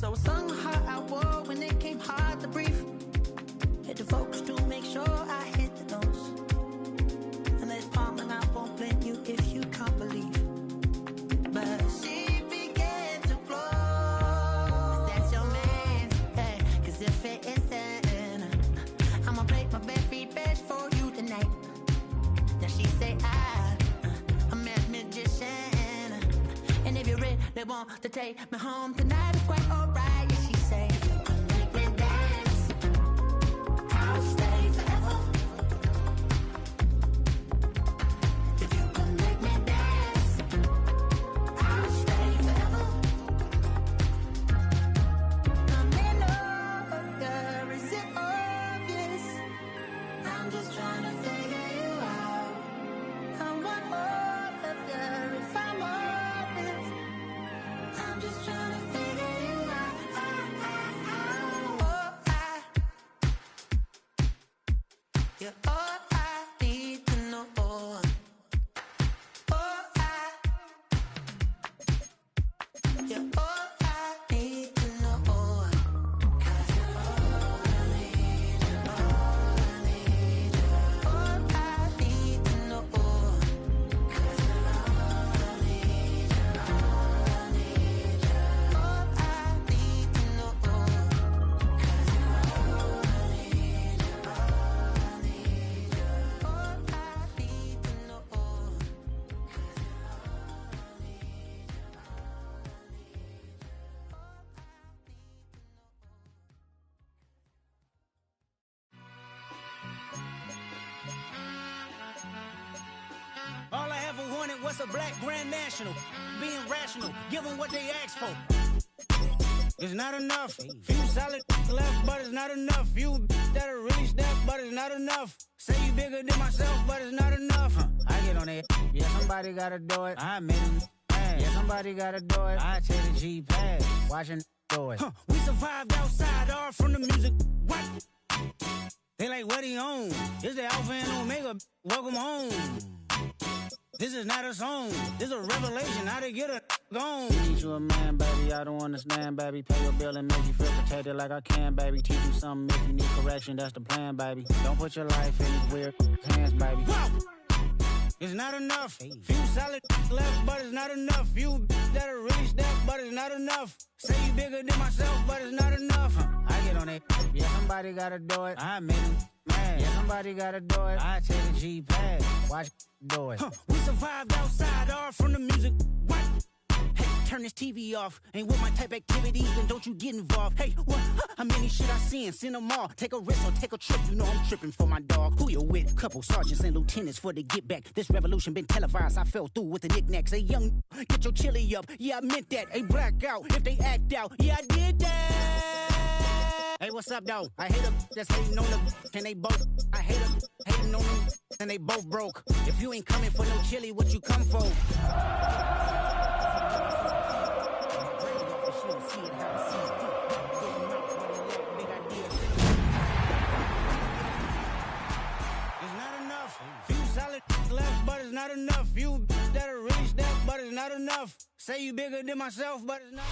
So I sung how I wore when it came hard to breathe. Hit the focus to make sure I hit the notes. And there's palm and I won't blame you if you can't believe. But she began to flow. That's your man, hey, cause if it isn't, I'ma break my very best for you tonight. Now she say I'm a magician. And if you're ready, they want to take me home tonight, it's quite alright. Yeah, she say, make me dance, I'll stay forever. If you can make me dance, I'll stay forever. I'm in love, is it obvious? I'm just trying to figure you out. I want all of you if I'm honest. I'm just trying to figure you out. You're all I need to know. You're all I need to know. 'Cause you're all I need, you're all I need, you're all I need to know. 'Cause you're all I need, you're all I need, you're all I need to know. 'Cause you're all I need, you're all I need, you're all I need to know. 'Cause you're all I need, you're all I need, you're all I need, you're all I need to know. All I ever wanted was a black grand national. Being rational, give them what they ask for. It's not enough. Few solid left, but it's not enough. You that'll really step, but it's not enough. Say you bigger than myself, but it's not enough. I get on it. Yeah, somebody gotta do it. I admit it. Yeah, somebody gotta do it. I take the G-Pad, watching do it. We survived outside, all from the music. What? They like, what he on? It's the Alpha and Omega. Welcome home. This is not a song. This is a revelation. How to get a gone. Teach you a man, baby. I don't understand, baby. Pay your bill and make you feel protected like I can, baby. Teach you something if you need correction. That's the plan, baby. Don't put your life in these weird hands, baby. Whoa! It's not enough. Few solid left, but it's not enough. You that'll really step, but it's not enough. Say you bigger than myself, but it's not enough. I get on it. Yeah, somebody gotta do it. I admit it. Man, yeah, somebody gotta do it. I take the G-Pad, watch do it. We survived outside, all from the music. What? Hey, turn this TV off. Ain't with my type activities, then don't you get involved. Hey, what? How many shit I seen? Send them all. Take a risk or take a trip. You know I'm tripping for my dog. Who you with? Couple sergeants and lieutenants for the get back. This revolution been televised. I fell through with the knickknacks. Hey, young, get your chili up. Yeah, I meant that. Hey, black out if they act out. Yeah, I did that. Hey, what's up, though? I hate them that's hating on them, and they both. I hate them hating on them, and they both broke. If you ain't coming for no chili, what you come for? It's not enough. Few solid left, but it's not enough. You that'll really step, but it's not enough. Say you bigger than myself, but it's not.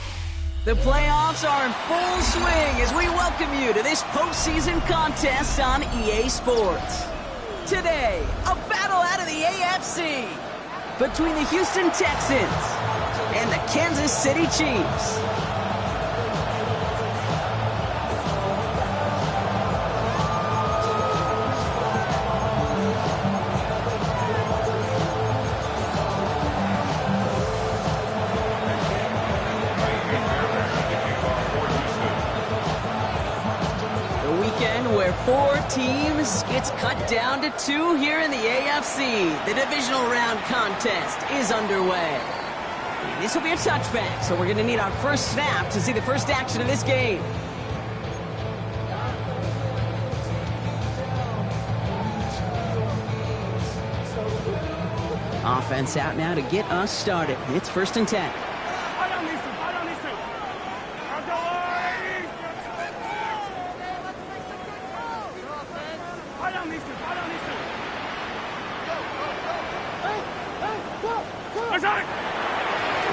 The playoffs are in full swing as we welcome you to this postseason contest on EA Sports. Today, a battle out of the AFC between the Houston Texans and the Kansas City Chiefs. Where 4 teams gets cut down to 2 here in the AFC. The divisional round contest is underway. This will be a touchback, so we're going to need our first snap to see the first action of this game. Offense out now to get us started. It's 1st and 10.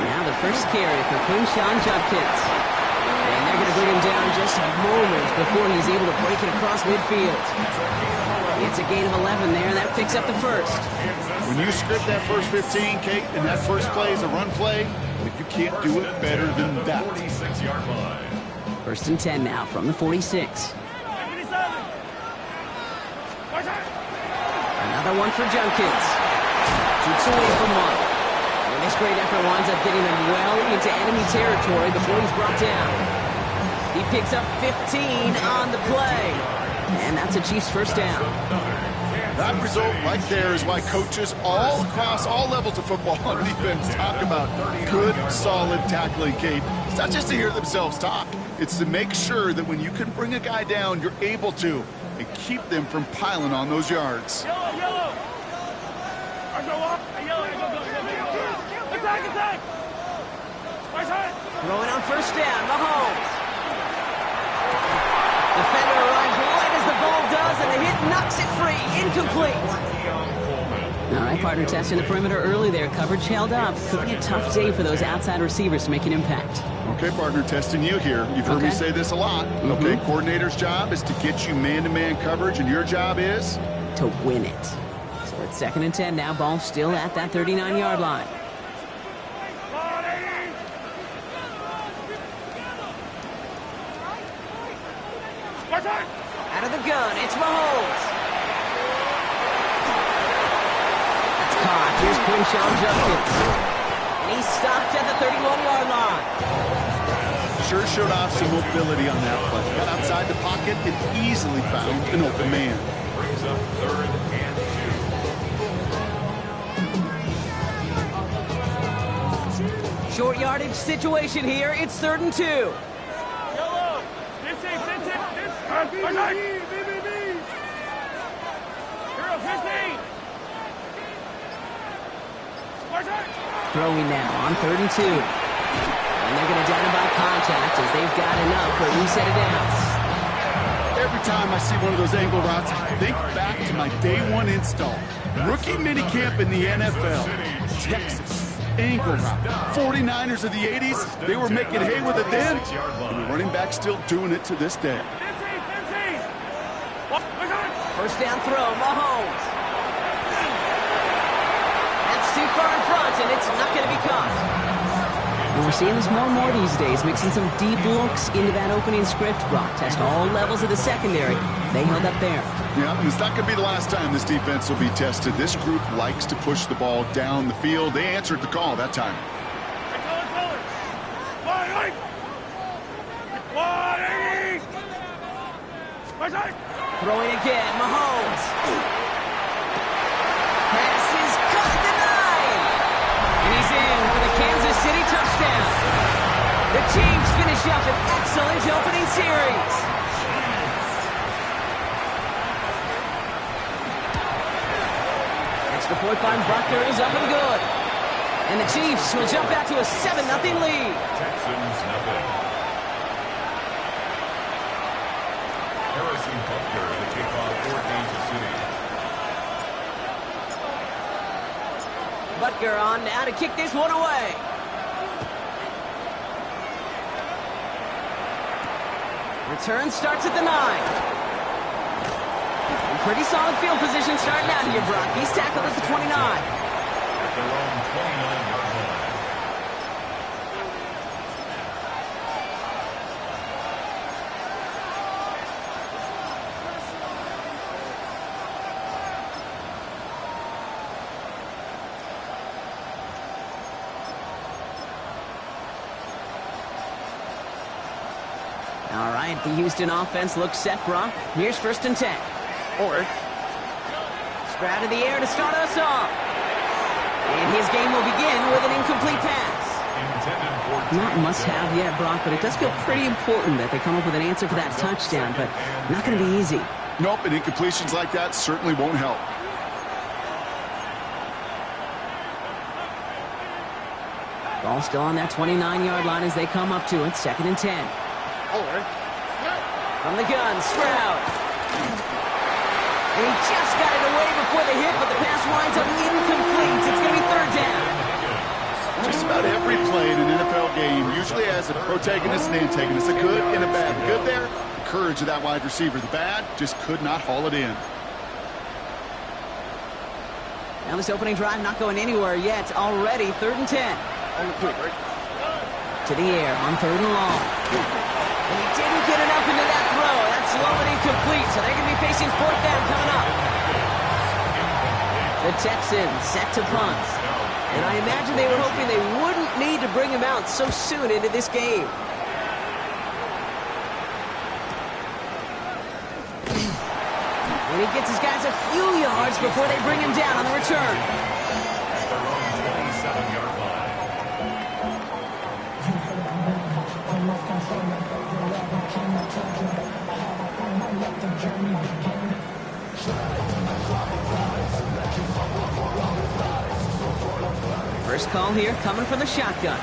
Now the first carry for King Sean Judkins. And bring him down just moments before he's able to break it across midfield. It's a gain of 11 there, and that picks up the first. When you script that first 15, Kate, and that first play is a run play, you can't do it better than that. 46-yard line. First and 10 now from the 46. Another one for Junkins. Shoots away from one. And this great effort winds up getting them well into enemy territory before he's brought down. He picks up 15 on the play. And that's a Chiefs first down. That result right there is why coaches all across all levels of football and defense talk about good, solid tackling, Kate. It's not just to hear themselves talk. It's to make sure that when you can bring a guy down, you're able to, and keep them from piling on those yards. Yellow. Attack. Throwing on first down, Mahomes. Defender arrives right as the ball does, and the hit knocks it free. Incomplete. All right, partner, testing the perimeter early there. Coverage held up. Could be a tough day for those outside receivers to make an impact. Okay, partner, testing you here. You've heard me say this a lot. Okay, coordinator's job is to get you man-to-man coverage, and your job is? To win it. So it's second and 10 now. Ball still at that 39-yard line. Out of the gun, it's Mahomes. That's caught. Here's Quinshawn Junkins. And he's stopped at the 31-yard line. Sure showed off some mobility on that play. Got outside the pocket and easily found an open man. Brings up 3rd and 2. Short yardage situation here. It's 3rd and 2. Yellow. 15. Hero 15. Throwing now on 3rd and 2. And they're going to down by contact as they've got enough for a new set of downs. Every time I see one of those angle routes, I think back to my day one install. Rookie minicamp in the NFL. Texas. Angle route. 49ers of the 80s, they were making hay with it then. And the running back still doing it to this day. 15. First down throw, Mahomes. That's too far in front, and it's not going to be caught. And we're seeing this more and more these days, mixing some deep looks into that opening script. Brock test all levels of the secondary. They held up there. Yeah, and it's not going to be the last time this defense will be tested. This group likes to push the ball down the field. They answered the call that time. Throwing again, Mahomes. Pass is caught at the 9. And he's in for the Kansas City touchdown. The Chiefs finish up an excellent opening series. Extra point by Butker is up and good. And the Chiefs will jump out to a 7-0 lead. Texans nothing. Harrison Butker, the kickoff for Kansas City. Butker on now to kick this one away. Return starts at the 9. And pretty solid field position starting out here, Brock. He's tackled at the 29. At their own 29-yard line. All right, the Houston offense looks set, Brock. Here's 1st and 10. Stroud in the air to start us off. And his game will begin with an incomplete pass. Not must-have yet, Brock, but it does feel pretty important that they come up with an answer for that touchdown, but not going to be easy. Nope, and incompletions like that certainly won't help. Ball still on that 29-yard line as they come up to it. 2nd and 10. From the gun, Stroud. And he just got it away before the hit, but the pass winds up incomplete. It's going to be 3rd down. Just about every play in an NFL game usually has has a protagonist and antagonist, a good and a bad. The good there, the courage of that wide receiver. The bad, just could not haul it in. Now this opening drive not going anywhere yet. Already 3rd and 10. To the air on 3rd and long. And he didn't get enough into that throw. That's low and incomplete, so they're going to be facing 4th down coming up. The Texans set to punt. And I imagine they were hoping they wouldn't need to bring him out so soon into this game. And he gets his guys a few yards before they bring him down on the return. First call here coming from the shotgun.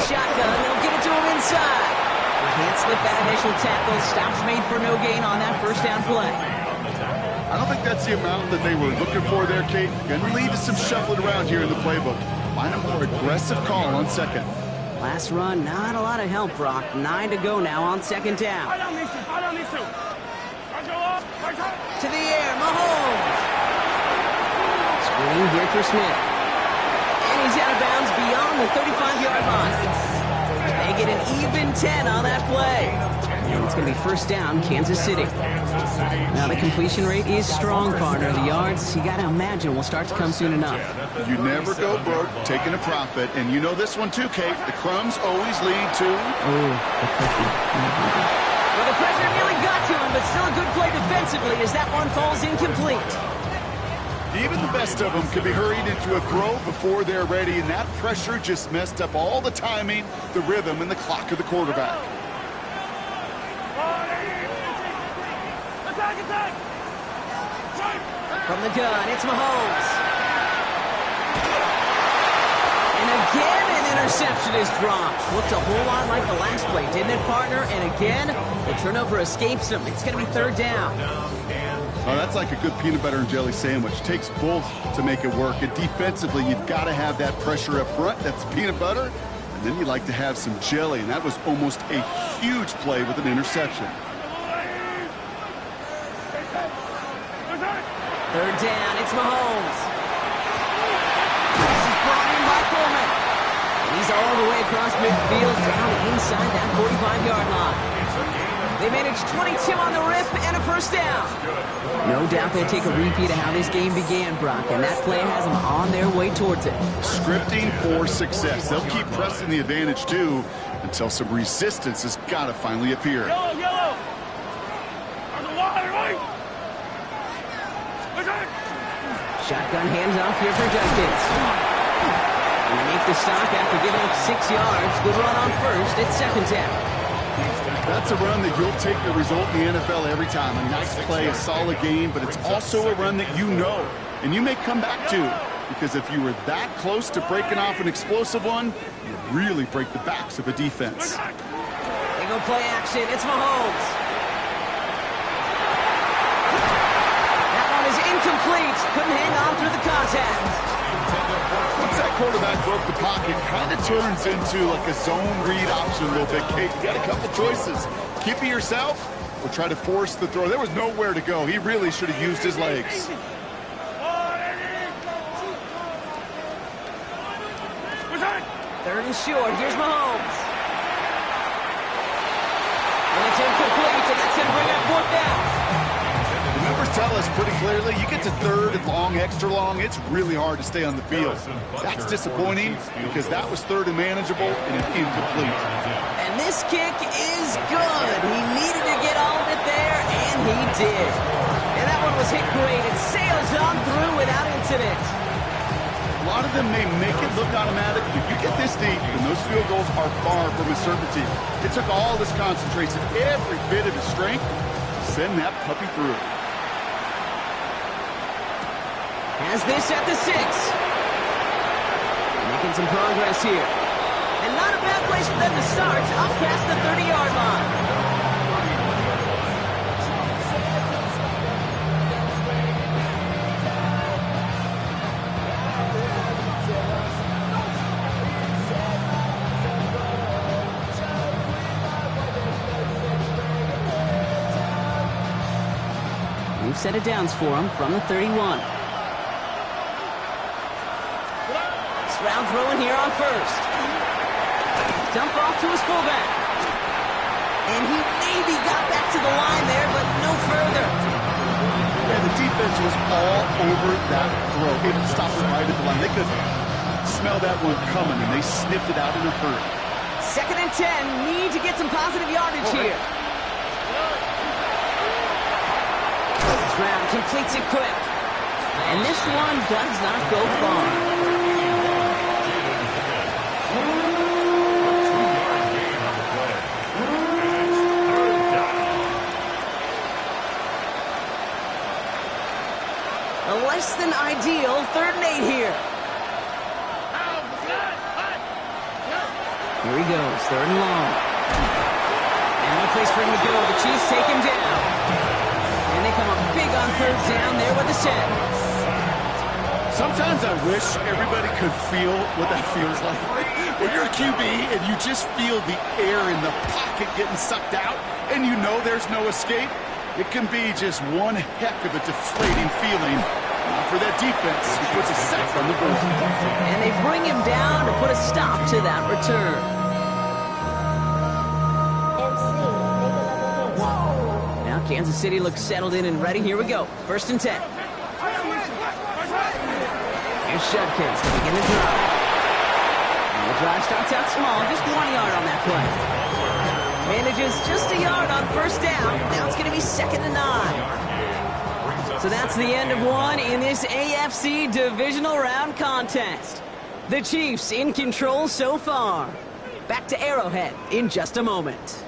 Shotgun, they'll give it to him inside. Can't slip that initial tackle. Stops made for no gain on that first down play. I don't think that's the amount that they were looking for there, Kate. Going to lead to some shuffling around here in the playbook. Find a more aggressive call on second. Last run, not a lot of help, Brock. 9 to go now on 2nd down. To the air, Mahomes. Screen here for Smith. He's out of bounds beyond the 35-yard line. They get an even 10 on that play. And it's going to be 1st down, Kansas City. Now, the completion rate is strong, partner. The yards, you got to imagine, will start to come soon enough. You never go broke taking a profit. And you know this one too, Kate. The crumbs always lead to... Oh, the cookie. Well, the pressure nearly got to him, but still a good play defensively as that one falls incomplete. Even the best of them can be hurried into a throw before they're ready, and that pressure just messed up all the timing, the rhythm, and the clock of the quarterback. From the gun, it's Mahomes. And again, an interception is dropped. Looked a whole lot like the last play, didn't it, partner? And again, the turnover escapes him. It's going to be 3rd down. Oh, that's like a good peanut butter and jelly sandwich. It takes both to make it work. And defensively, you've got to have that pressure up front. That's peanut butter. And then you like to have some jelly. And that was almost a huge play with an interception. 3rd down, it's Mahomes. This is brought in by Coleman. And he's all the way across midfield, down inside that 45-yard line. They managed 22 on the rip and a 1st down. No doubt they'll take a repeat of how this game began, Brock, and that play has them on their way towards it. Scripting for success. They'll keep pressing the advantage, too, until some resistance has got to finally appear. Yellow, yellow. There's a water, right? Shotgun handoff here for Jenkins. And they make the stop after giving up 6 yards. Good run on 1st. It's 2nd down. That's a run that you'll take the result in the NFL every time. A nice play, a solid game, but it's also a run that you know and you may come back to, because if you were that close to breaking off an explosive one, you really break the backs of a defense. They go play action. It's Mahomes. That one is incomplete. Couldn't hang on through the contact. Once that quarterback broke the pocket, kind of turns into like a zone read option a little bit, Kate. You got a couple choices. Keep it yourself or try to force the throw. There was nowhere to go. He really should have used his legs. 3rd and short. Here's Mahomes. And it's incomplete, and that's going to bring up 4th down. The numbers tell us pretty clearly, you get to 3rd and long, extra long, it's really hard to stay on the field. That's disappointing because that was 3rd and manageable and an incomplete. And this kick is good. He needed to get all of it there, and he did. And that one was hit great. It sails on through without incident. A lot of them may make it look automatic, but you get this deep, and those field goals are far from a certainty. It took all this concentration, every bit of his strength, to send that puppy through. Has this at the 6. Making some progress here. And not a bad place for them to start, up past the 30-yard line. New set of downs for him from the 31. Round throwing here on first. Dump off to his fullback. And he maybe got back to the line there, but no further. Yeah, the defense was all over that throw. Able to stop it right at the line. They could smell that one coming, and they sniffed it out in a hurry. 2nd and 10. Need to get some positive yardage here. This round completes it quick. And this one does not go far. A less than ideal 3rd and 8 here. Here he goes, 3rd and long. And no place for him to go. The Chiefs take him down. And they come up big on 3rd down there with the set. Sometimes I wish everybody could feel what that feels like. When you're a QB and you just feel the air in the pocket getting sucked out and you know there's no escape, it can be just one heck of a deflating feeling. For that defense, he puts a sack on the board. And they bring him down to put a stop to that return. Now Kansas City looks settled in and ready. Here we go. 1st and 10. Here's Shudkins to begin the drive. And the drive starts out small, just 1 yard on that play. Manages just a yard on 1st down. Now it's going to be 2nd and 9. So that's the end of one in this AFC Divisional Round contest. The Chiefs in control so far. Back to Arrowhead in just a moment.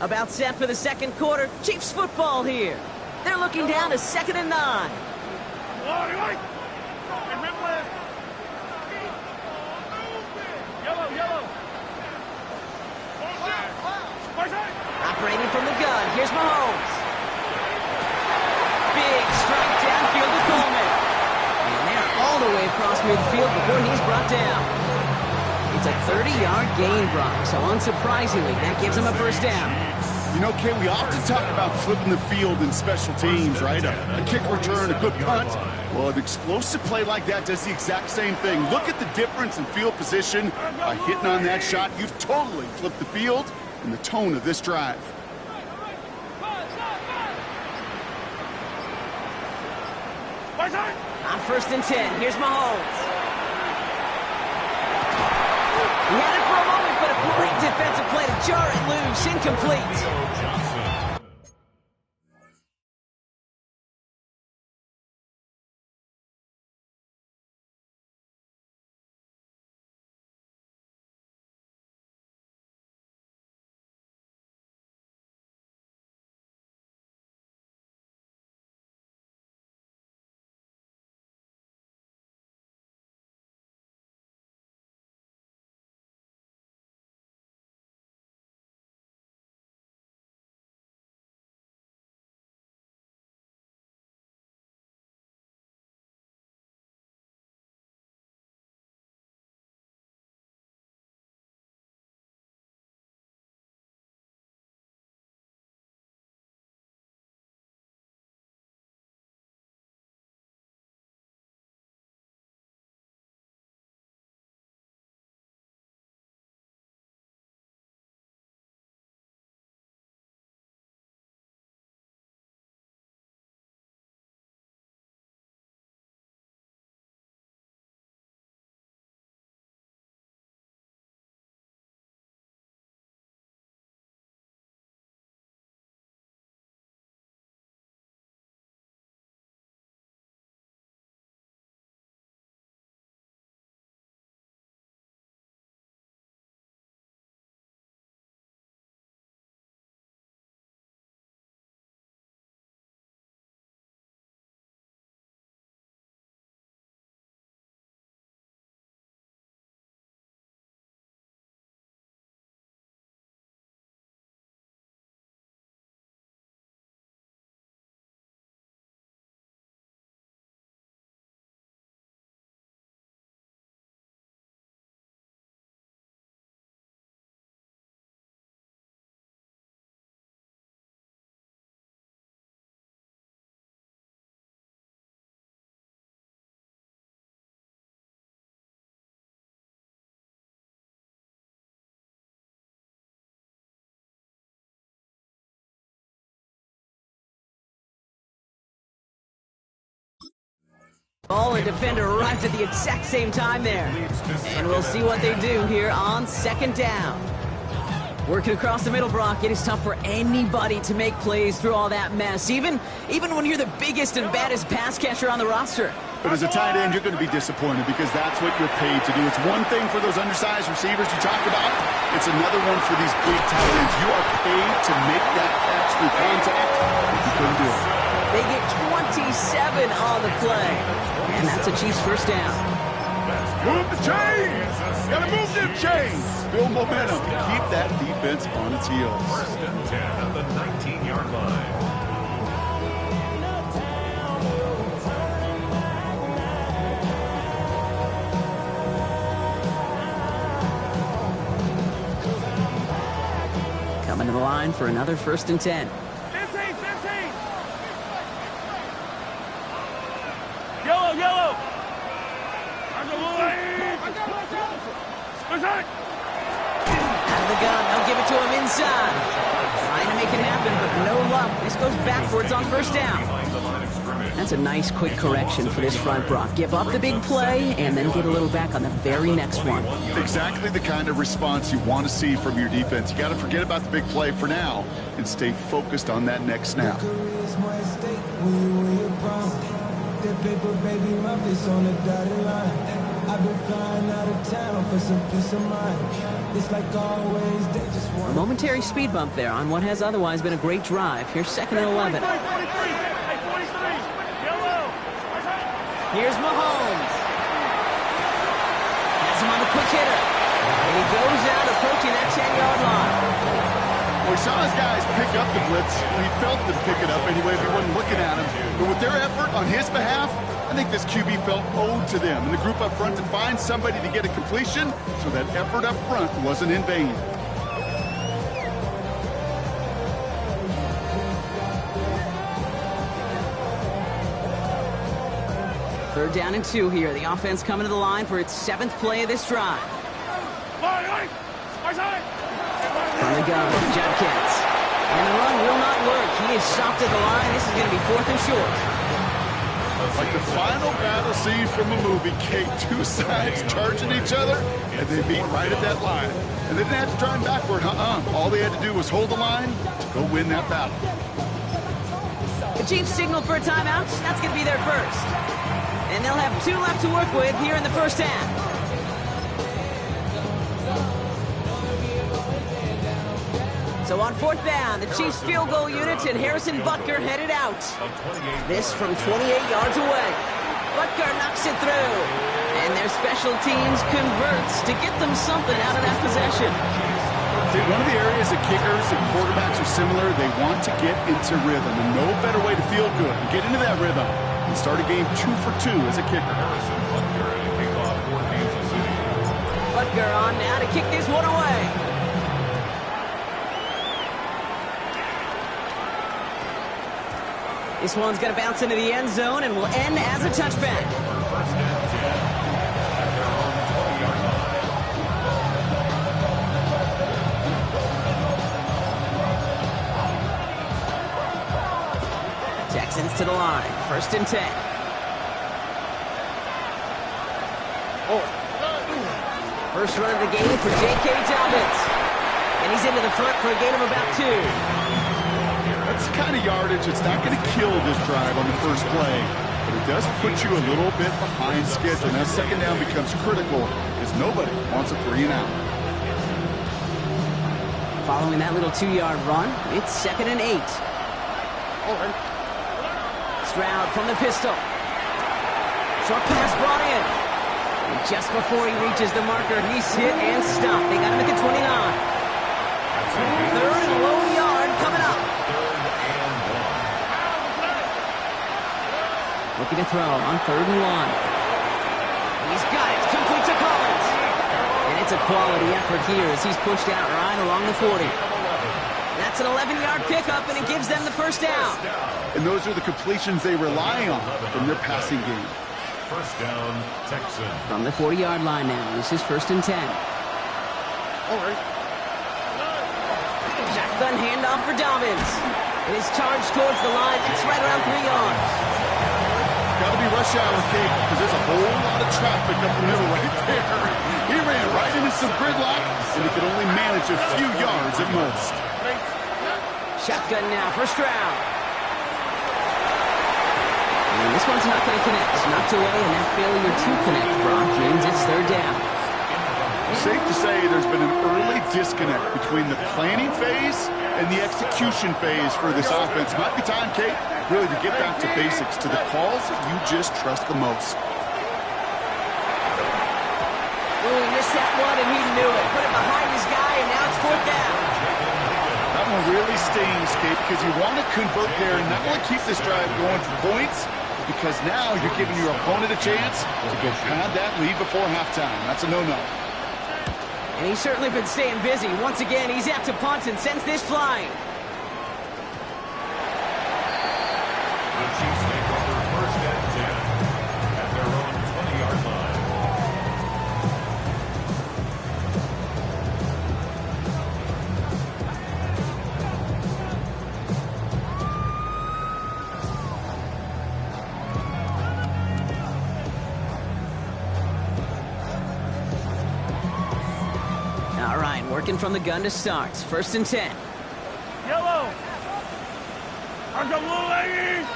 About set for the 2nd quarter. Chiefs football here. They're looking down to 2nd and 9. Operating from the gun, here's Mahomes. Big strike downfield to Coleman. And they're all the way across midfield before he's brought down. It's a 30-yard gain, Brock, so unsurprisingly, that gives him a 1st down. You know, Kay, we often talk about flipping the field in special teams, right? A kick return, a good punt. Well, an explosive play like that does the exact same thing. Look at the difference in field position. By hitting on that shot, you've totally flipped the field and the tone of this drive. On 1st and 10, here's Mahomes. He had it for a moment, but a great defensive play to jar it loose, incomplete. Ball and defender arrived at the exact same time there. And we'll see what they do here on second down. Working across the middle, Brock, it is tough for anybody to make plays through all that mess, even when you're the biggest and baddest pass catcher on the roster. But as a tight end, you're going to be disappointed because that's what you're paid to do. It's one thing for those undersized receivers you talk about. It's another one for these big tight ends. You are paid to make that catch through contact. You couldn't do it. They get 27 on the play. And that's a Chiefs first down. Move the chains! Gotta move them chains! Build momentum. Keep that defense on its heels. First and 10 at the 19-yard line. Coming to the line for another first and 10. 15. Yellow. On the line. Inside. Out of the gun, they'll give it to him inside. Trying to make it happen, but no luck. This goes backwards on first down. Behind the line of scrimmage. That's a nice quick correction for this front, Brock. Give up the big play and then get a little back on the very next one. Exactly the kind of response you want to see from your defense. You got to forget about the big play for now and stay focused on that next snap. Paper, baby, my face on the dotted line. I've been flying out of town for some peace of mind. It's like always, they just want A momentary speed bump there on what has otherwise been a great drive. Here's second and 11. 43. Yellow. Here's Mahomes. Has him on the quick hitter. And he goes out approaching that 10-yard line. Well, we saw his guys pick up the blitz. We felt them pick it up anyway if he wasn't looking at him. But with their effort on his behalf, I think this QB felt owed to them and the group up front to find somebody to get a completion so that effort up front wasn't in vain. Third down and 2 here. The offense coming to the line for its 7th play of this drive. From the gun, Judkins. And the run will not work. He is stopped at the line. This is going to be 4th and short. Like the final battle scene from a movie, Kate, two sides charging each other, and they meet right at that line. And they didn't have to drive backward, All they had to do was hold the line to go win that battle. The Chiefs signal for a timeout. That's going to be their first. And they'll have 2 left to work with here in the first half. So on 4th down, the Chiefs field goal unit and Harrison Butker headed out. This from 28 yards away. Butker knocks it through. And their special teams converts to get them something out of that possession. One of the areas that kickers and quarterbacks are similar, they want to get into rhythm. And no better way to feel good and get into that rhythm and start a game 2 for 2 as a kicker. Harrison Butker to kick off for Kansas City. Butker on now to kick this one away. This one's going to bounce into the end zone and will end as a touchback. First and 10 at their own 20-yard line. Texans to the line. First and 10. First run of the game for J.K. Dobbins. And he's into the front for a gain of about 2. That's the kind of yardage that's not going to kill this drive on the first play, but it does put you a little bit behind schedule. Now second down becomes critical as nobody wants a 3 and out. Following that little 2-yard run, it's 2nd and 8. Stroud from the pistol. Short pass brought in. And just before he reaches the marker, he's hit and stopped. They got him at the 29. 3rd and low yard coming up. Looking to throw on 3rd and 1. He's got it. Complete to Collins. And it's a quality effort here as he's pushed out right along the 40. That's an 11-yard pickup, and it gives them the first down. And those are the completions they rely on from their passing game. First down, Texans. From the 40-yard line now, this is 1st and 10. Shotgun handoff for Dobbins. It is charged towards the line. It's right around 3 yards. Got to be rush hour, Kate, because there's a whole lot of traffic up the middle right there. He ran right into some gridlock, and he could only manage a few yards at most. Shotgun now, first round. And this one's not going to connect. Knocked away, and that failure to connect, Brock, means it's third down. Safe to say there's been an early disconnect between the planning phase and the execution phase for this offense. Might be time, Kate, really to get back to basics, to the calls that you just trust the most. Oh, he missed that one, and he knew it. Put it behind his guy, and now it's fourth down. That one really stings, Kate, because you want to convert there and not only keep this drive going for points, because now you're giving your opponent a chance to go pad that lead before halftime. That's a no-no. And he's certainly been staying busy. Once again, he's out to punt and sends this flying. The Chiefs take over first and 10 at their own 20-yard line. All right, working from the gun to start. First and 10. Yellow. Here's the blue lady.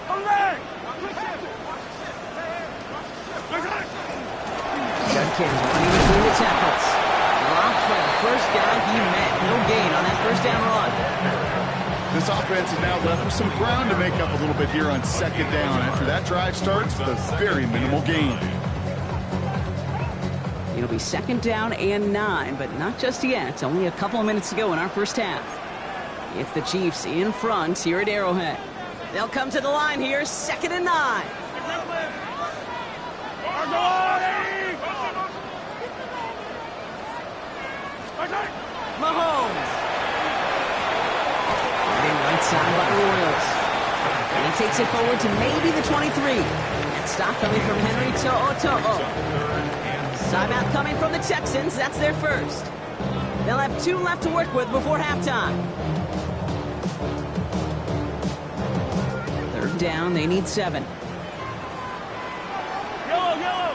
Come back. Judkins running between the tackles. Drops by the first guy he met. No gain on that first down run. This offense is now left with some ground to make up a little bit here on second down after that drive starts with a very minimal gain. It'll be second down and 9, but not just yet. It's only a couple of minutes to go in our first half. It's the Chiefs in front here at Arrowhead. They'll come to the line here, second and 9. Mahomes. Right side by the Royals. And he takes it forward to maybe the 23. And stop coming from Henry To'o. Timeout coming from the Texans. That's their first. They'll have 2 left to work with before halftime. Third down, they need 7. Yellow.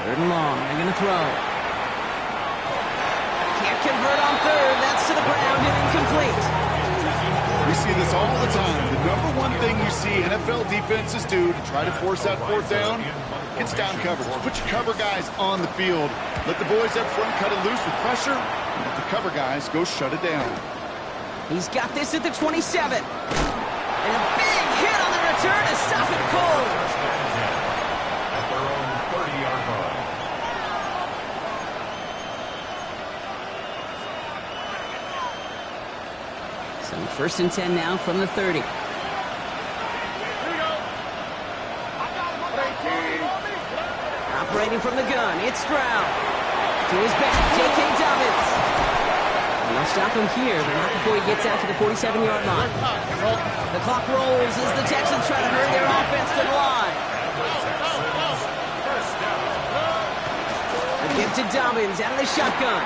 Third and long, they're going to throw. Convert on third. That's to the ground and incomplete. We see this all the time. The number one thing you see NFL defenses do to try to force that fourth down, it's down coverage. Put your cover guys on the field. Let the boys up front cut it loose with pressure, and let the cover guys go shut it down. He's got this at the 27. And a big hit on the return to stop it cold. At their own 30-yard line. So first and 10 now from the 30. Operating from the gun, it's Stroud. To his back, J.K. Dobbins. And they'll stop him here, but not before he gets out to the 47-yard line. The clock rolls as the Texans try to hurry their offense to the line. A give to Dobbins out of the shotgun.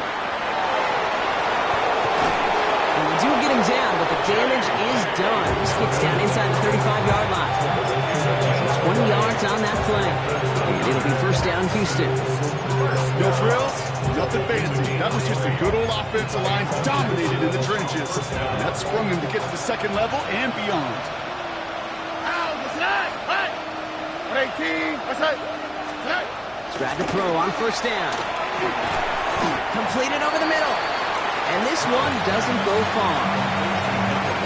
Do get him down, but the damage is done. This gets down inside the 35-yard line. So 20 yards on that play. And it'll be first down, Houston. No frills, nothing fancy. That was just a good old offensive line dominated in the trenches. And that sprung him to get to the second level and beyond. Stroud to throw on first down. Completed over the middle. And this one doesn't go far.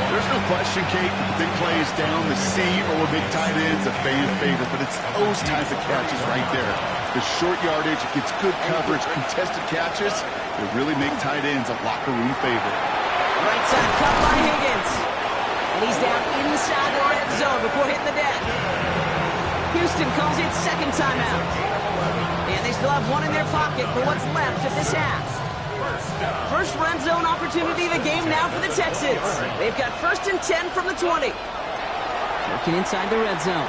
There's no question, Kate, that the big plays down the seam or big tight ends a fan favorite, but it's those types of catches right there. The short yardage, it gets good coverage, contested catches, they really make tight ends a locker room favorite. Right side cut by Higgins. And he's down inside the red zone before hitting the deck. Houston calls it second timeout. And they still have one in their pocket for what's left of this half. First red zone opportunity of the game now for the Texans. They've got first and 10 from the 20. Working inside the red zone.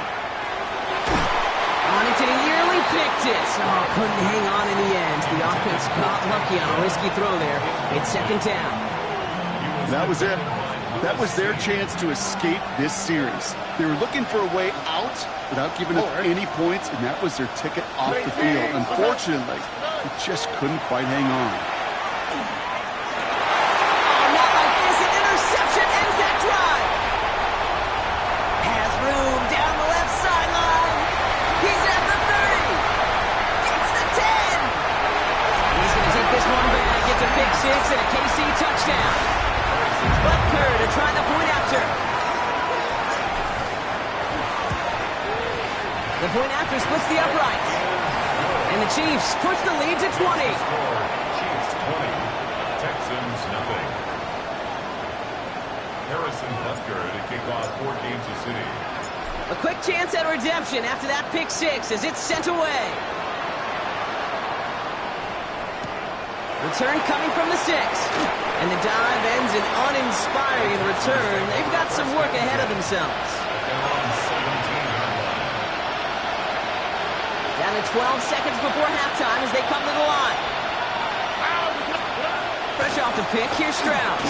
On into the yearly picked it. Oh, couldn't hang on in the end. The offense got lucky on a risky throw there. It's second down. That was it. That was their chance to escape this series. They were looking for a way out without giving up any points, and that was their ticket off the field. Unfortunately, they just couldn't quite hang on. Oh, not like this. An interception ends that drive. Has room down the left sideline. He's at the 30. Gets the 10. He's going to take this one back. Gets a pick six and a KC touchdown. Butker to try the point after. The point after splits the uprights. And the Chiefs push the lead to 20. Chiefs 20, Texans nothing. Harrison Butker to kick off for Kansas City. A quick chance at redemption after that pick six as it's sent away. Return coming from the 6. And the dive ends in uninspiring return. They've got some work ahead of themselves. Down to 12 seconds before halftime as they come to the line. Fresh off the pick, here's Stroud.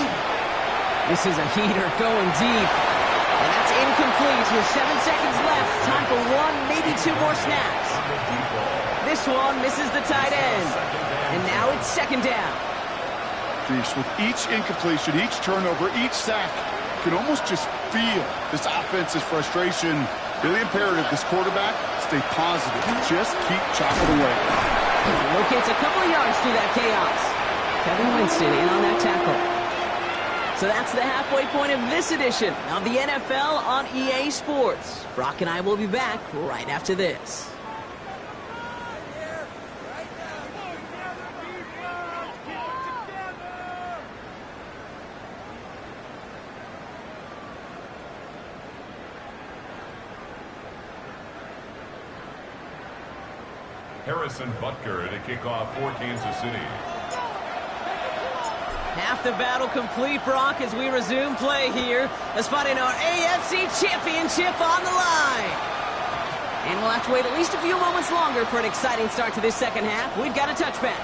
This is a heater going deep. And that's incomplete with 7 seconds left. Time for one, maybe two more snaps. This one misses the tight end. And now it's second down. With each incompletion, each turnover, each sack, you can almost just feel this offense's frustration. Really imperative, this quarterback, stay positive. Just keep chopping away. Locates a couple of yards through that chaos. Kevin Winston in on that tackle. So that's the halfway point of this edition of the NFL on EA Sports. Brock and I will be back right after this. Harrison Butker to kick off for Kansas City. Half the battle complete, Brock, as we resume play here. A spot in our AFC Championship on the line. And we'll have to wait at least a few moments longer for an exciting start to this second half. We've got a touchback.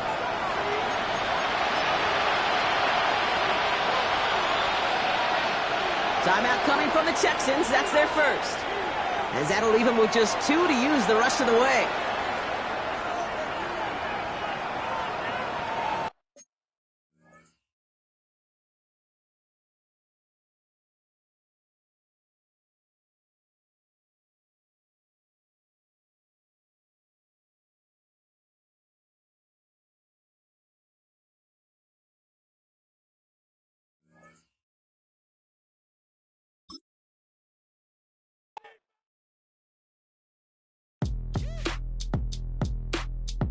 Timeout coming from the Texans. That's their first. As that'll leave them with just 2 to use the rest of the way.